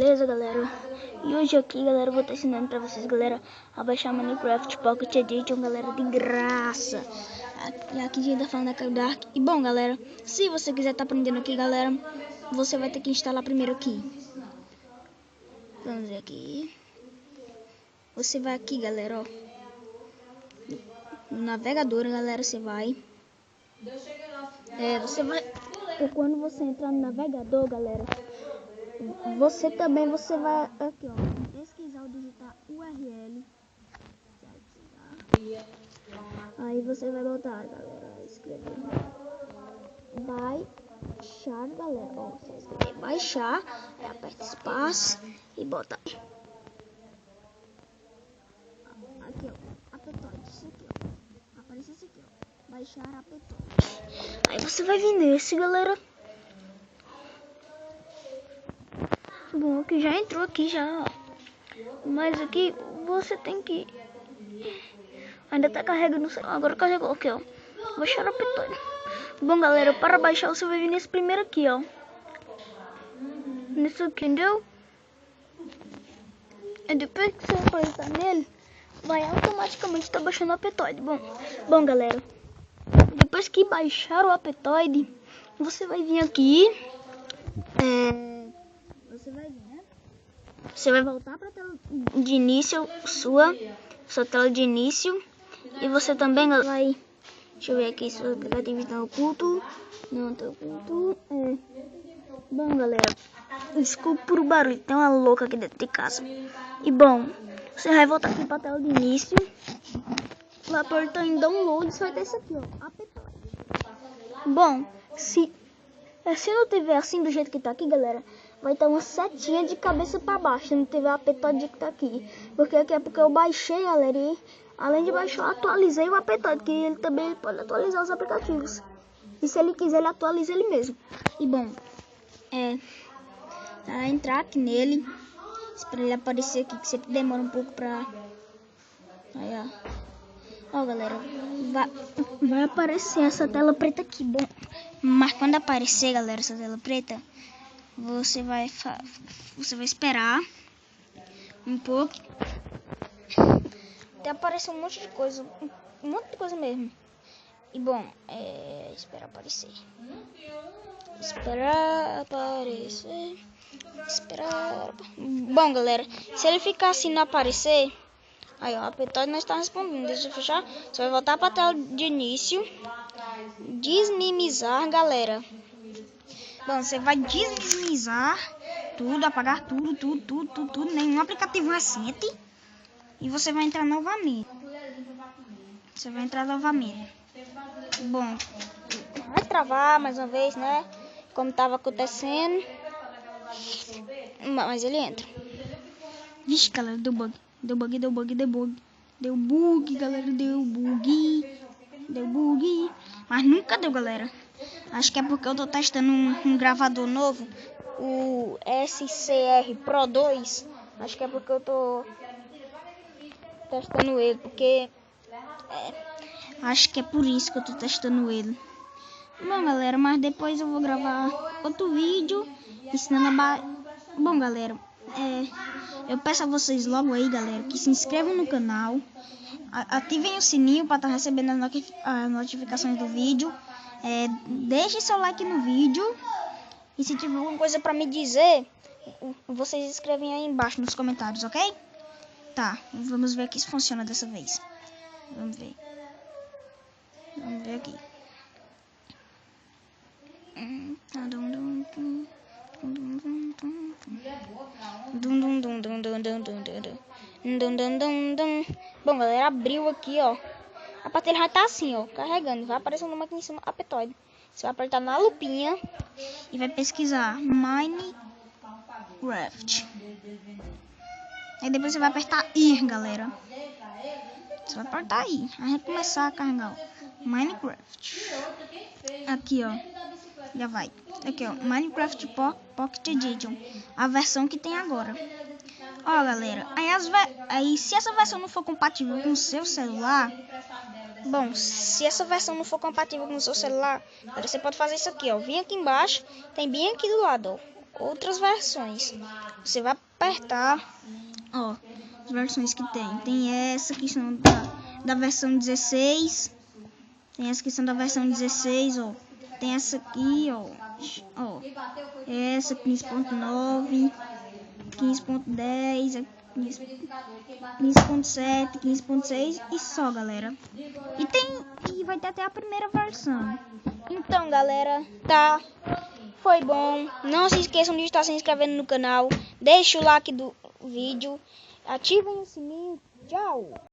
beleza, galera? E hoje aqui, galera, eu vou estar ensinando pra vocês, galera, a baixar Minecraft Pocket Edition, galera, de graça. E aqui a gente tá falando da Caio Dark. E bom, galera, se você quiser estar aprendendo aqui, galera, você vai ter que instalar primeiro aqui. Vamos ver aqui. Você vai aqui, galera, ó. No navegador, galera, você vai. Você vai... Quando você entrar no navegador, galera, você vai aqui, ó, pesquisar ou digitar URL. Aí você vai botar, galera, escrever baixar, galera, ó, você vai escrever baixar, aí aperta espaço e bota aqui, ó, Aptoide, isso aqui, ó, aparece isso aqui, ó, baixar Aptoide. Aí você vai vir nesse, galera. Bom, que já entrou aqui já, ó. Mas aqui você tem que... Ainda tá carregando, agora carregou aqui, ó. Baixar Aptoide. Bom, galera, para baixar você vai vir nesse primeiro aqui, ó. Nesse aqui, entendeu? E depois que você apertar nele, vai automaticamente estar baixando o Aptoide. Bom, galera, depois que baixar o Aptoide, você vai vir aqui. Você vai voltar para a tela de início, sua tela de início. E você também vai... Deixa eu ver aqui se o aplicativo está oculto. Não está oculto. Bom, galera, desculpa por o barulho. Tem uma louca aqui dentro de casa. E bom, você vai voltar aqui para a tela de início. Vai apertar em download. Você vai ter isso aqui, ó. Aptoide. Bom, se não tiver assim do jeito que tá aqui, galera, vai estar uma setinha de cabeça para baixo. Se não tiver a Aptoide que tá aqui. Porque aqui é porque eu baixei, galera, e além de baixar, eu atualizei o Aptoide, que ele também pode atualizar os aplicativos. E se ele quiser, ele atualiza ele mesmo. E bom, entrar aqui nele, esperar ele aparecer aqui, que sempre demora um pouco pra... Aí, ó, galera, vai aparecer essa tela preta aqui. Bom, mas quando aparecer, galera, essa tela preta, você vai esperar um pouco até aparecer um monte de coisa, mesmo. E bom, esperar aparecer. Bom, galera, se ele ficar assim e não aparecer, aí, ó, a Aptoide não está respondendo. Deixa eu fechar. Você vai voltar para a tela de início. Desminimizar, galera. Bom, você vai desminimizar tudo, apagar tudo, nenhum aplicativo recente. E você vai entrar novamente. Bom, vai travar mais uma vez, né? Como estava acontecendo. Mas ele entra. Vixe, galera, deu bug, galera, deu bug. Mas nunca deu, galera. Acho que é porque eu tô testando um gravador novo, o SCR Pro 2. Acho que é porque eu tô testando ele, porque acho que é por isso que eu tô testando ele. Bom, galera, mas depois eu vou gravar outro vídeo ensinando a Bom, galera, eu peço a vocês logo aí, galera, que se inscrevam no canal, ativem o sininho para estar recebendo as notificações do vídeo, deixem seu like no vídeo e se tiver alguma coisa para me dizer, vocês escrevem aí embaixo nos comentários, ok? Tá, vamos ver aqui se funciona dessa vez. Vamos ver aqui. Bom, galera, abriu aqui, ó. A parte já tá assim, ó, carregando. Vai aparecer um nome aqui em cima, Aptoide. Você vai apertar na lupinha e vai pesquisar Minecraft. Aí depois você vai apertar I, galera. Você vai apertar I. Aí vai começar a carregar, ó. Minecraft. Aqui, ó. Já vai. Aqui, ó. Minecraft Pocket Edition. A versão que tem agora. Ó, galera. Aí se essa versão não for compatível com o seu celular... Bom, se essa versão não for compatível com o seu celular, você pode fazer isso aqui, ó. Vem aqui embaixo. Tem bem aqui do lado, ó. outras versões. Você vai apertar, ó, as versões que tem. Tem essa que são da versão 16. Tem essa que são da versão 16, ó. Tem essa aqui, ó. Essa 15.9, 15.10, 15.7, 15.6 e só, galera. E vai ter até a primeira versão. Então, galera, tá? Foi bom. Não se esqueçam de estar se inscrevendo no canal. Deixa o like do vídeo. Ativem o sininho. Tchau!